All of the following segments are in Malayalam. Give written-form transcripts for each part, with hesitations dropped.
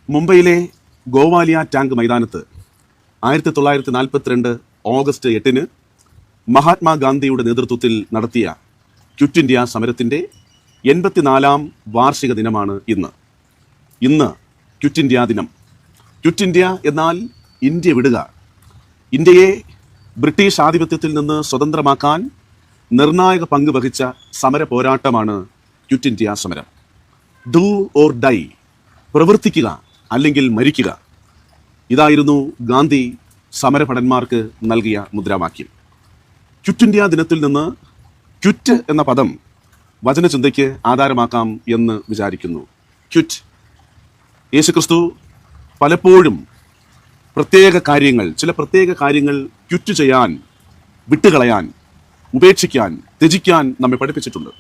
മുംബൈയിലെ ഗോവാലിയ ടാങ്ക് മൈതാനത്ത് 1942 ഓഗസ്റ്റ് 8 മഹാത്മാഗാന്ധിയുടെ നേതൃത്വത്തിൽ നടത്തിയ ക്വിറ്റ് ഇന്ത്യ സമരത്തിൻ്റെ 84-ാം വാർഷിക ദിനമാണ് ഇന്ന് ക്വിറ്റ് ഇന്ത്യ ദിനം. ക്വിറ്റ് ഇന്ത്യ എന്നാൽ ഇന്ത്യ വിടുക. ഇന്ത്യയെ ബ്രിട്ടീഷ് ആധിപത്യത്തിൽ നിന്ന് സ്വതന്ത്രമാക്കാൻ നിർണായക പങ്ക് വഹിച്ച സമര പോരാട്ടമാണ് ക്വിറ്റ് ഇന്ത്യ സമരം. ഡു ഓർ ഡൈ, പ്രവർത്തിക്കുക അല്ലെങ്കിൽ മരിക്കുക, ഇതായിരുന്നു ഗാന്ധി സമരഭടന്മാർക്ക് നൽകിയ മുദ്രാവാക്യം. ക്വിറ്റ് ഇന്ത്യ ദിനത്തിൽ നിന്ന് ക്വിറ്റ് എന്ന പദം വചനചിന്തയ്ക്ക് ആധാരമാക്കാം എന്ന് വിചാരിക്കുന്നു. ക്വിറ്റ്, യേശുക്രിസ്തു പലപ്പോഴും ചില പ്രത്യേക കാര്യങ്ങൾ ക്വിറ്റ് ചെയ്യാൻ, വിട്ടുകളയാൻ, ഉപേക്ഷിക്കാൻ, ത്യജിക്കാൻ നമ്മെ പഠിപ്പിച്ചിട്ടുണ്ട്.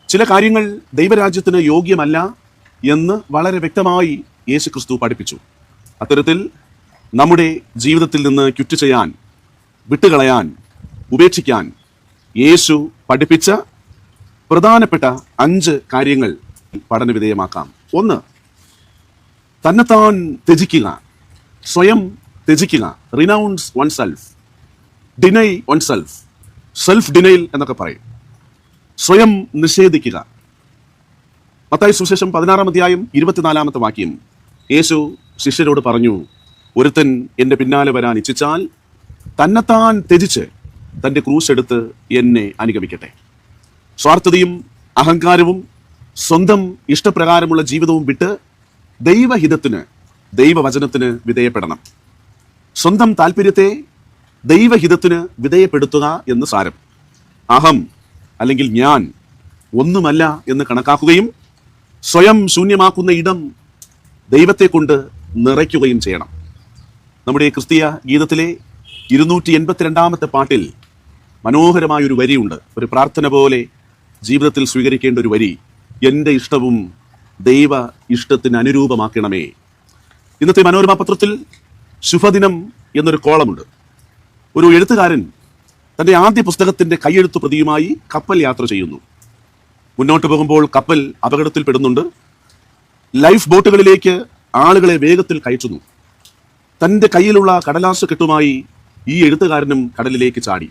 ചില കാര്യങ്ങൾ ദൈവരാജ്യത്തിന് യോഗ്യമല്ല എന്ന് വളരെ വ്യക്തമായി യേശുക്രിസ്തു പഠിപ്പിച്ചു. അത്തരത്തിൽ നമ്മുടെ ജീവിതത്തിൽ നിന്ന് ക്വിറ്റ് ചെയ്യാൻ, വിട്ടുകളയാൻ, ഉപേക്ഷിക്കാൻ യേശു പഠിപ്പിച്ച പ്രധാനപ്പെട്ട 5 കാര്യങ്ങൾ പഠനവിധേയമാക്കാം. 1, തന്നെത്താൻ ത്യജിക്കുക, സ്വയം ത്യജിക്കുക. Renounce one self, deny one self, self denial എന്നൊക്കെ പറയും. സ്വയം നിഷേധിക്കുക. മത്തായി സുവിശേഷം 16-ാം അധ്യായം 24-ാമത്തെ വാക്യം, യേശു ശിഷ്യരോട് പറഞ്ഞു, ഒരുത്തൻ എൻ്റെ പിന്നാലെ വരാൻ ഇച്ഛിച്ചാൽ തന്നെത്താൻ ത്യജിച്ച് തൻ്റെ ക്രൂശ് എടുത്ത് എന്നെ അനുഗമിക്കട്ടെ. സ്വാർത്ഥതയും അഹങ്കാരവും സ്വന്തം ഇഷ്ടപ്രകാരമുള്ള ജീവിതവും വിട്ട് ദൈവഹിതത്തിന്, ദൈവവചനത്തിന് വിധേയപ്പെടണം. സ്വന്തം താല്പര്യത്തെ ദൈവഹിതത്തിന് വിധേയപ്പെടുത്തുക എന്ന് സാരം. അഹം അല്ലെങ്കിൽ ഞാൻ ഒന്നുമല്ല എന്ന് കണക്കാക്കുകയും സ്വയം ശൂന്യമാക്കുന്ന ഇടം ദൈവത്തെ കൊണ്ട് നിറയ്ക്കുകയും ചെയ്യണം. നമ്മുടെ ക്രിസ്തീയ ഗീതത്തിലെ 282-ാമത്തെ പാട്ടിൽ മനോഹരമായൊരു വരിയുണ്ട്. ഒരു പ്രാർത്ഥന പോലെ ജീവിതത്തിൽ സ്വീകരിക്കേണ്ട ഒരു വരി, എൻ്റെ ഇഷ്ടവും ദൈവ ഇഷ്ടത്തിന് അനുരൂപമാക്കണമേ. ഇന്നത്തെ മനോരമ പത്രത്തിൽ ശുഭദിനം എന്നൊരു കോളമുണ്ട്. ഒരു എഴുത്തുകാരൻ തൻ്റെ ആദ്യ പുസ്തകത്തിൻ്റെ കൈയെഴുത്തു പ്രതിയുമായി കപ്പൽ യാത്ര ചെയ്യുന്നു. മുന്നോട്ട് പോകുമ്പോൾ കപ്പൽ അപകടത്തിൽപ്പെടുന്നുണ്ട്. ലൈഫ് ബോട്ടുകളിലേക്ക് ആളുകളെ വേഗത്തിൽ കയറ്റുന്നു. തൻ്റെ കയ്യിലുള്ള കടലാസ് കെട്ടുമായി ഈ എഴുത്തുകാരനും കടലിലേക്ക് ചാടി.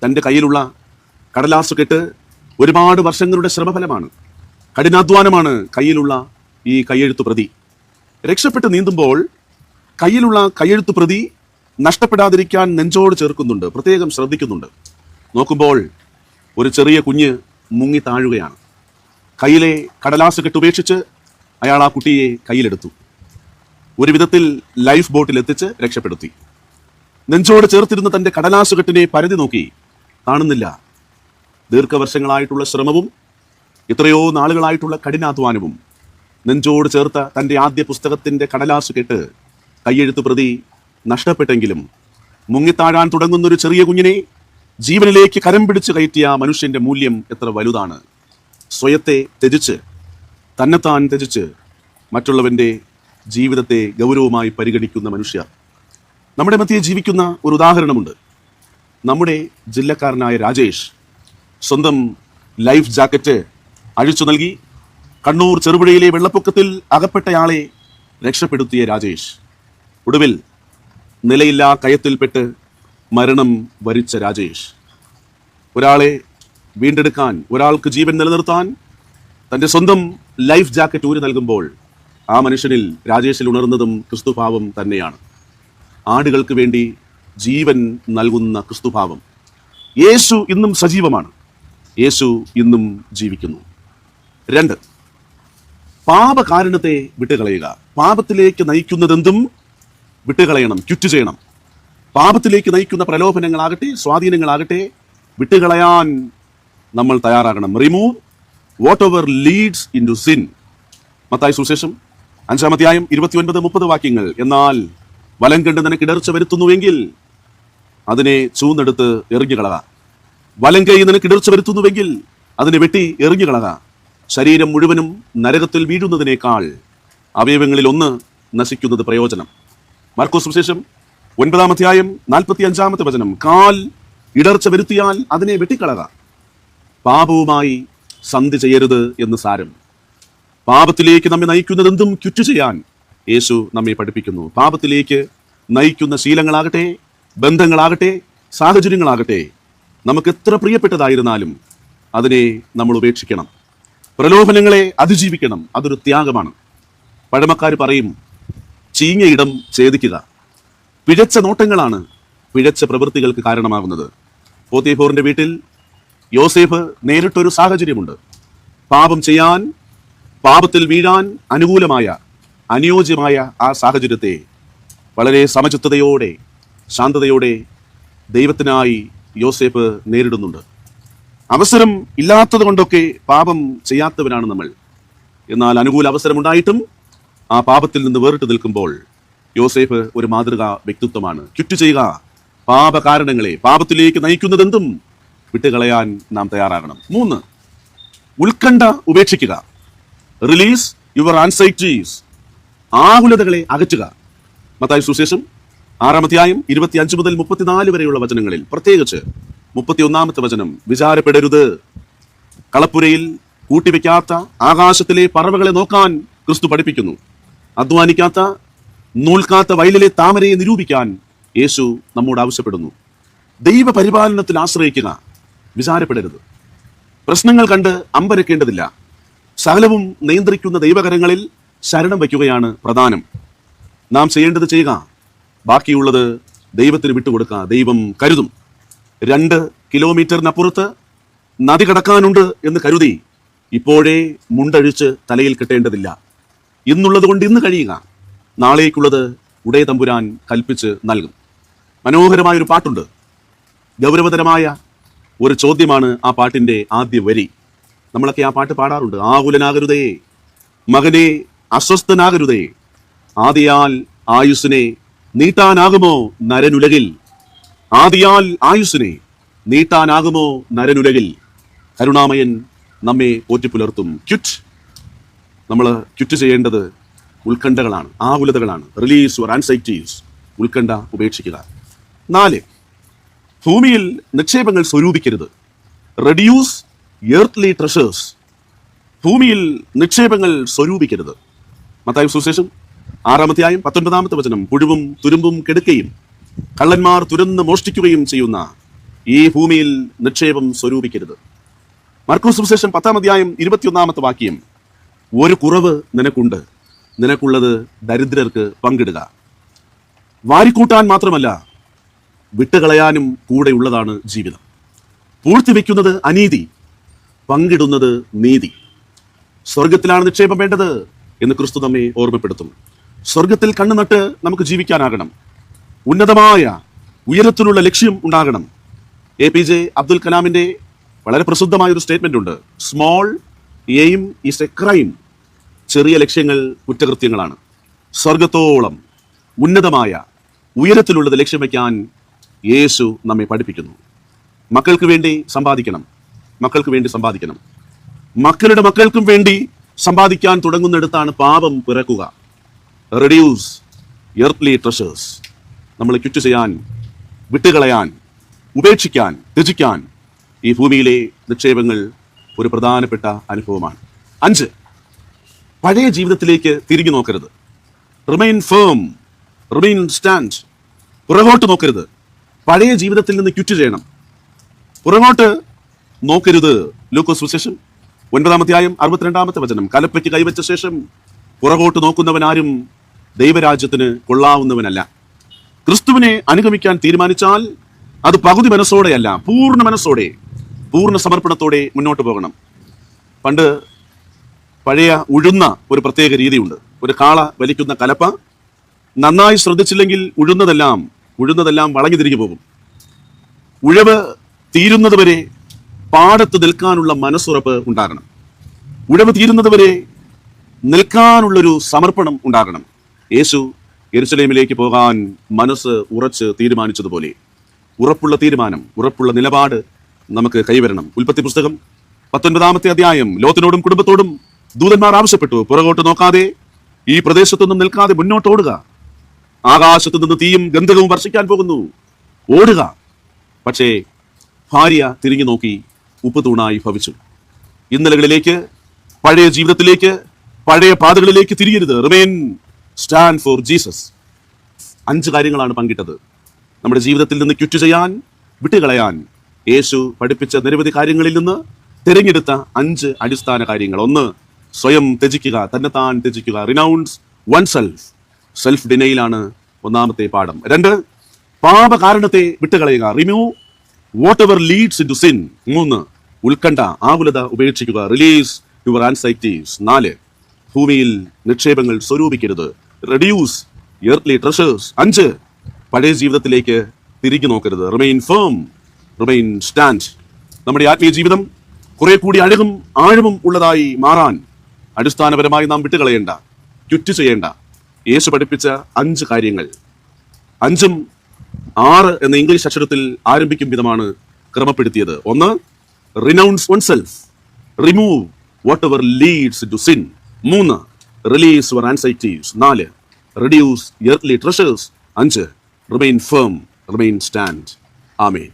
തൻ്റെ കയ്യിലുള്ള കടലാസ് കെട്ട് ഒരുപാട് വർഷങ്ങളുടെ ശ്രമഫലമാണ്, കഠിനാധ്വാനമാണ് കയ്യിലുള്ള ഈ കൈയെഴുത്തു പ്രതി. രക്ഷപ്പെട്ട് നീന്തുമ്പോൾ കയ്യിലുള്ള കൈയെഴുത്തു പ്രതി നഷ്ടപ്പെടാതിരിക്കാൻ നെഞ്ചോട് ചേർക്കുന്നുണ്ട്, പ്രത്യേകം ശ്രദ്ധിക്കുന്നുണ്ട്. നോക്കുമ്പോൾ ഒരു ചെറിയ കുഞ്ഞ് മുങ്ങി താഴുകയാണ്. കയ്യിലെ കടലാസ് കെട്ടുപേക്ഷിച്ച് അയാൾ ആ കുട്ടിയെ കയ്യിലെടുത്തു. ഒരു വിധത്തിൽ ലൈഫ് ബോട്ടിൽ എത്തിച്ച് രക്ഷപ്പെടുത്തി. നെഞ്ചോട് ചേർത്തിരുന്ന തൻ്റെ കടലാസ് കെട്ടിനെ പരതി നോക്കി, കാണുന്നില്ല. ദീർഘവർഷങ്ങളായിട്ടുള്ള ശ്രമവും എത്രയോ നാളുകളായിട്ടുള്ള കഠിനാധ്വാനവും നെഞ്ചോട് ചേർത്ത തൻ്റെ ആദ്യ പുസ്തകത്തിൻ്റെ കടലാസ് കെട്ട് കൈയെഴുത്തു പ്രതി നഷ്ടപ്പെട്ടെങ്കിലും മുങ്ങിത്താഴാൻ തുടങ്ങുന്നൊരു ചെറിയ കുഞ്ഞിനെ ജീവനിലേക്ക് കരം പിടിച്ച് കയറ്റിയ മനുഷ്യന്റെ മൂല്യം എത്ര വലുതാണ്. സ്വയത്തെ ത്യജിച്ച്, തന്നെത്താൻ ത്യജിച്ച് മറ്റുള്ളവന്റെ ജീവിതത്തെ ഗൗരവമായി പരിഗണിക്കുന്ന മനുഷ്യർ നമ്മുടെ മധ്യേ ജീവിക്കുന്ന ഒരു ഉദാഹരണമുണ്ട്. നമ്മുടെ ജില്ലക്കാരനായ രാജേഷ് സ്വന്തം ലൈഫ് ജാക്കറ്റ് അഴിച്ചു നൽകി കണ്ണൂർ ചെറുപുഴയിലെ വെള്ളപ്പൊക്കത്തിൽ അകപ്പെട്ടയാളെ രക്ഷപ്പെടുത്തിയ രാജേഷ് ഒടുവിൽ നിലയില്ലാ കയത്തിൽപ്പെട്ട് മരണം വരിച്ച രാജേഷ്. ഒരാളെ വീണ്ടെടുക്കാൻ, ഒരാൾക്ക് ജീവൻ നിലനിർത്താൻ തൻ്റെ സ്വന്തം ലൈഫ് ജാക്കറ്റ് ഊരി നൽകുമ്പോൾ ആ മനുഷ്യനിൽ, രാജേഷിൽ ഉണർന്നതും ക്രിസ്തുഭാവം തന്നെയാണ്. ആടുകൾക്ക് വേണ്ടി ജീവൻ നൽകുന്ന ക്രിസ്തുഭാവം. യേശു ഇന്നും സജീവമാണ്. യേശു ഇന്നും ജീവിക്കുന്നു. 2, പാപകാരണത്തെ വിട്ടുകളയുക. പാപത്തിലേക്ക് നയിക്കുന്നതെന്തും വിട്ടുകളയണം, ക്വിറ്റ് ചെയ്യണം. പാപത്തിലേക്ക് നയിക്കുന്ന പ്രലോഭനങ്ങളാകട്ടെ, സ്വാധീനങ്ങളാകട്ടെ, വിട്ടുകളയാൻ നമ്മൾ തയ്യാറാകണം. Remove whatever leads into sin. മത്തായി സുവിശേഷം 5-ാം അധ്യായം 29-30 വാക്യങ്ങൾ. എന്നാൽ വലം കണ്ട് നിനക്ക് ഇടർച്ച വരുത്തുന്നുവെങ്കിൽ അതിനെ ചൂന്നെടുത്ത് എറിഞ്ഞുകളക. വലം കൈ നിനക്ക് ഇടർച്ച വരുത്തുന്നുവെങ്കിൽ അതിനെ വെട്ടി എറിഞ്ഞുകളക. ശരീരം മുഴുവനും നരകത്തിൽ വീഴുന്നതിനേക്കാൾ അവയവങ്ങളിൽ ഒന്ന് നശിക്കുന്നത് പ്രയോജനം. മാർക്കോസ് സുവിശേഷം 9-ാം അധ്യായം 45-ാമത്തെ വചനം, കാൽ ഇടർച്ച വരുത്തിയാൽ അതിനെ വെട്ടിക്കളക. പാപവുമായി സന്ധി ചെയ്യരുത് എന്ന് സാരം. പാപത്തിലേക്ക് നമ്മെ നയിക്കുന്നതെന്തും ക്വിറ്റ് ചെയ്യാൻ യേശു നമ്മെ പഠിപ്പിക്കുന്നു. പാപത്തിലേക്ക് നയിക്കുന്ന ശീലങ്ങളാകട്ടെ, ബന്ധങ്ങളാകട്ടെ, സാഹചര്യങ്ങളാകട്ടെ, നമുക്ക് എത്ര പ്രിയപ്പെട്ടതായിരുന്നാലും അതിനെ നമ്മൾ ഉപേക്ഷിക്കണം. പ്രലോഭനങ്ങളെ അതിജീവിക്കണം. അതൊരു ത്യാഗമാണ്. പഴമക്കാർ പറയും, ചീഞ്ഞയിടം ഛേദിക്കുക. പിഴച്ച നോട്ടങ്ങളാണ് പിഴച്ച പ്രവൃത്തികൾക്ക് കാരണമാകുന്നത്. പോത്തിഫോറിന്റെ വീട്ടിൽ യോസേഫ് നേരിട്ടൊരു സാഹചര്യമുണ്ട്. പാപം ചെയ്യാൻ, പാപത്തിൽ വീഴാൻ അനുയോജ്യമായ ആ സാഹചര്യത്തെ വളരെ സമചിത്തതയോടെ, ശാന്തതയോടെ ദൈവത്തിനായി യോസേഫ് നേരിടുന്നുണ്ട്. അവസരം ഇല്ലാത്തത് കൊണ്ടൊക്കെ പാപം ചെയ്യാത്തവരാണ് നമ്മൾ. എന്നാൽ അനുകൂല അവസരമുണ്ടായിട്ടും ആ പാപത്തിൽ നിന്ന് വേറിട്ട് നിൽക്കുമ്പോൾ യോസേഫ് ഒരു മാതൃകാ വ്യക്തിത്വമാണ്. ക്വിറ്റ് ചെയ്യുക. പാപകാരണങ്ങളെ, പാപത്തിലേക്ക് നയിക്കുന്നതെന്തും വിട്ടുകളയാൻ നാം തയ്യാറാകണം. 3, ഉത്കണ്ഠ ഉപേക്ഷിക്കുക. Release your anxieties. ആകുലതകളെ അകറ്റുക. മത്തായി സുവിശേഷം 6-ാം അധ്യായം 25 മുതൽ 34 വരെയുള്ള വചനങ്ങളിൽ, പ്രത്യേകിച്ച് 31-ാമത്തെ വചനം, വിചാരപ്പെടരുത്. കളപ്പുരയിൽ കൂട്ടിവെക്കാത്ത ആകാശത്തിലെ പറവകളെ നോക്കാൻ ക്രിസ്തു പഠിപ്പിക്കുന്നു. അധ്വാനിക്കാത്ത, നൂൽക്കാത്ത വയലിലെ താമരയെ നിരൂപിക്കാൻ യേശു നമ്മോട് ആവശ്യപ്പെടുന്നു. ദൈവപരിപാലനത്തിൽ ആശ്രയിക്കുക. വിചാരപ്പെടരുത്. പ്രശ്നങ്ങൾ കണ്ട് അമ്പരക്കേണ്ടതില്ല. സകലവും നിയന്ത്രിക്കുന്ന ദൈവകരങ്ങളിൽ ശരണം വയ്ക്കുകയാണ് പ്രധാനം. നാം ചെയ്യേണ്ടത് ചെയ്യുക, ബാക്കിയുള്ളത് ദൈവത്തിന് വിട്ടുകൊടുക്കുക. ദൈവം കരുതും. 2 കിലോമീറ്ററിനപ്പുറത്ത് നദി കടക്കാനുണ്ട് എന്ന് കരുതി ഇപ്പോഴേ മുണ്ടഴിച്ച് തലയിൽ കെട്ടേണ്ടതില്ല. ഇന്നുള്ളത് കൊണ്ട് ഇന്ന് കഴിയുക. നാളേക്കുള്ളത് ഉടയ തമ്പുരാൻ കൽപ്പിച്ച് നൽകും. മനോഹരമായൊരു പാട്ടുണ്ട്. ഗൗരവതരമായ ഒരു ചോദ്യമാണ് ആ പാട്ടിന്റെ ആദ്യ വരി. നമ്മളൊക്കെ ആ പാട്ട് പാടാറുണ്ട്. ആകുലനാകരുതേ മകനെ, അസ്വസ്ഥനാകരുതേ, ആദിയാൽ ആയുസ്സിനെ നീട്ടാനാകുമോ നരനുലകിൽ. ആദിയാൽ ആയുസ്സിനെ നീട്ടാനാകുമോ നരനുലകിൽ. കരുണാമയൻ നമ്മെ പോറ്റിപ്പുലർത്തും. നമ്മൾ ക്വിറ്റ് ചെയ്യേണ്ടത് ഉത്കണ്ഠകളാണ്, ആകുലതകളാണ്. Release your anxieties. ഉത്കണ്ഠ ഉപേക്ഷിക്കുക. 4, ഭൂമിയിൽ നിക്ഷേപങ്ങൾ സ്വരൂപിക്കരുത്. Reduce earthly treasures. ഭൂമിയിൽ നിക്ഷേപങ്ങൾ സ്വരൂപിക്കരുത്. മത്തായി സുവിശേഷം 6-ാം അധ്യായം 19-ാമത്തെ വചനം, പുഴുവും തുരുമ്പും കെടുക്കുകയും കള്ളന്മാർ തുരന്ന് മോഷ്ടിക്കുകയും ചെയ്യുന്ന ഈ ഭൂമിയിൽ നിക്ഷേപം സ്വരൂപിക്കരുത്. മർക്കോസ് സുവിശേഷം 10-ാം അധ്യായം 21-ാമത്തെ വാക്യം, ഒരു കുറവ് നിനക്കുണ്ട്, നിനക്കുള്ളത് ദരിദ്രർക്ക് പങ്കിടുക. വാരിക്കൂട്ടാൻ മാത്രമല്ല, വിട്ടുകളയാനും കൂടെയുള്ളതാണ് ജീവിതം. പൂഴ്ത്തിവെക്കുന്നത് അനീതി, പങ്കിടുന്നത് നീതി. സ്വർഗത്തിലാണ് നിക്ഷേപം വേണ്ടത് എന്ന് ക്രിസ്തു നമ്മെ ഓർമ്മപ്പെടുത്തും. സ്വർഗത്തിൽ കണ്ണുനട്ട് നമുക്ക് ജീവിക്കാനാകണം. ഉന്നതമായ ഉയരത്തിലുള്ള ലക്ഷ്യം ഉണ്ടാകണം. APJ അബ്ദുൽ കലാമിന്റെ വളരെ പ്രസിദ്ധമായ ഒരു സ്റ്റേറ്റ്മെന്റ് ഉണ്ട്. Small aim is A crime. ചെറിയ ലക്ഷ്യങ്ങൾ കുറ്റകൃത്യങ്ങളാണ്. സ്വർഗത്തോളം ഉന്നതമായ ഉയരത്തിലുള്ളത് ലക്ഷ്യം വയ്ക്കാൻ യേശു നമ്മെ പഠിപ്പിക്കുന്നു. മക്കൾക്ക് വേണ്ടി സമ്പാദിക്കണം. മക്കളുടെ മക്കൾക്കും വേണ്ടി സമ്പാദിക്കാൻ തുടങ്ങുന്നിടത്താണ് പാപം പിറക്കുക. Reduce earthly treasures. നമ്മൾ ക്വിറ്റ് ചെയ്യാൻ, വിട്ടുകളയാൻ, ഉപേക്ഷിക്കാൻ, ത്യജിക്കാൻ ഈ ഭൂമിയിലെ നിക്ഷേപങ്ങൾ ഒരു പ്രധാനപ്പെട്ട അനുഭവമാണ്. 5, പഴയ ജീവിതത്തിലേക്ക് തിരിഞ്ഞു നോക്കരുത്. Remain firm, remain stand. പുറകോട്ട് നോക്കരുത്. പഴയ ജീവിതത്തിൽ നിന്ന് ക്വിറ്റ് ചെയ്യണം. പുറകോട്ട് നോക്കരുത്. ലൂക്കോസ് സുവിശേഷം 9-ാം അധ്യായം 62-ാമത്തെ വചനം, കലപ്പയ്ക്ക് കൈവച്ച ശേഷം പുറകോട്ട് നോക്കുന്നവനാരും ദൈവരാജ്യത്തിന് കൊള്ളാവുന്നവനല്ല. ക്രിസ്തുവിനെ അനുഗമിക്കാൻ തീരുമാനിച്ചാൽ അത് പകുതി മനസ്സോടെയല്ല, പൂർണ്ണ മനസ്സോടെ, പൂർണ്ണ സമർപ്പണത്തോടെ മുന്നോട്ട് പോകണം. പണ്ട് പഴയ ഉഴുന്ന ഒരു പ്രത്യേക രീതിയുണ്ട്. ഒരു കാള വലിക്കുന്ന കലപ്പ നന്നായി ശ്രദ്ധിച്ചില്ലെങ്കിൽ ഉഴുന്നതെല്ലാം വളഞ്ഞു തിരിഞ്ഞു പോകും. ഉഴവ് തീരുന്നത് വരെ പാടത്ത് നിൽക്കാനുള്ള മനസ്സുറപ്പ് ഉണ്ടാകണം. ഉഴവ് തീരുന്നത് വരെ നിൽക്കാനുള്ളൊരു സമർപ്പണം ഉണ്ടാകണം. യേശു യെരുശലേമിലേക്ക് പോകാൻ മനസ്സ് ഉറച്ച് തീരുമാനിച്ചതുപോലെ ഉറപ്പുള്ള തീരുമാനം, ഉറപ്പുള്ള നിലപാട് നമുക്ക് കൈവരണം. ഉൽപ്പത്തി പുസ്തകം 19-ാമത്തെ അധ്യായം, ലോത്തിനോടും കുടുംബത്തോടും ദൂതന്മാർ ആവശ്യപ്പെട്ടു, പുറകോട്ട് നോക്കാതെ, ഈ പ്രദേശത്തൊന്നും നിൽക്കാതെ മുന്നോട്ടോടുക. ആകാശത്തു നിന്ന് തീയും ഗന്ധകവും വർഷിക്കാൻ പോകുന്നു, ഓടുക. പക്ഷേ ഭാര്യ തിരിഞ്ഞു നോക്കി ഉപ്പ് തൂണായി ഭവിച്ചു. ഇന്നലകളിലേക്ക്, പഴയ ജീവിതത്തിലേക്ക്, പഴയ പാതകളിലേക്ക് തിരിയരുത്. Remain stand for Jesus. 5 കാര്യങ്ങളാണ് പങ്കിട്ടത്. നമ്മുടെ ജീവിതത്തിൽ നിന്ന് ക്വിറ്റ് ചെയ്യാൻ, വിട്ടുകളയാൻ യേശു പഠിപ്പിച്ച നിരവധി കാര്യങ്ങളിൽ നിന്ന് തിരഞ്ഞെടുത്ത 5 അടിസ്ഥാന കാര്യങ്ങൾ. 1, സ്വയം ത്യജിക്കുക, തന്നെത്താൻ ത്യജിക്കുക. Renounce one self. സെൽഫ് ഡിനയിലാണ് ഒന്നാമത്തെ പാഠം. 2, പാപകാരണത്തെ വിട്ടുകളയുക. Remove whatever leads into sin. 3, ഉത്കണ്ഠ, ആകുലത ഉപേക്ഷിക്കുക. Release your anxieties. 4, ഭൂമിയിൽ നിക്ഷേപങ്ങൾ സ്വരൂപിക്കരുത്. Reduce earth treasures. 5, പഴയ ജീവിതത്തിലേക്ക് തിരികെ നോക്കരുത്. Remain firm, remain stand. നമ്മുടെ ആത്മീയ ജീവിതം കുറെ കൂടി അഴകും ആഴവും ഉള്ളതായി മാറാൻ അടിസ്ഥാനപരമായി നാം വിട്ടുകളയേണ്ട, ക്വിറ്റ് ചെയ്യേണ്ട യേശു പഠിപ്പിച്ച 5 കാര്യങ്ങൾ. 5ഉം 6 എന്ന ഇംഗ്ലീഷ് അക്ഷരത്തിൽ ആരംഭിക്കും വിധമാണ് ക്രമപ്പെടുത്തിയത്. 1, renounce one self. Remove whatever leads to sin. 3, release your anxieties. 4, reduce earthly treasures. 5, remain firm, remain stand. Amen.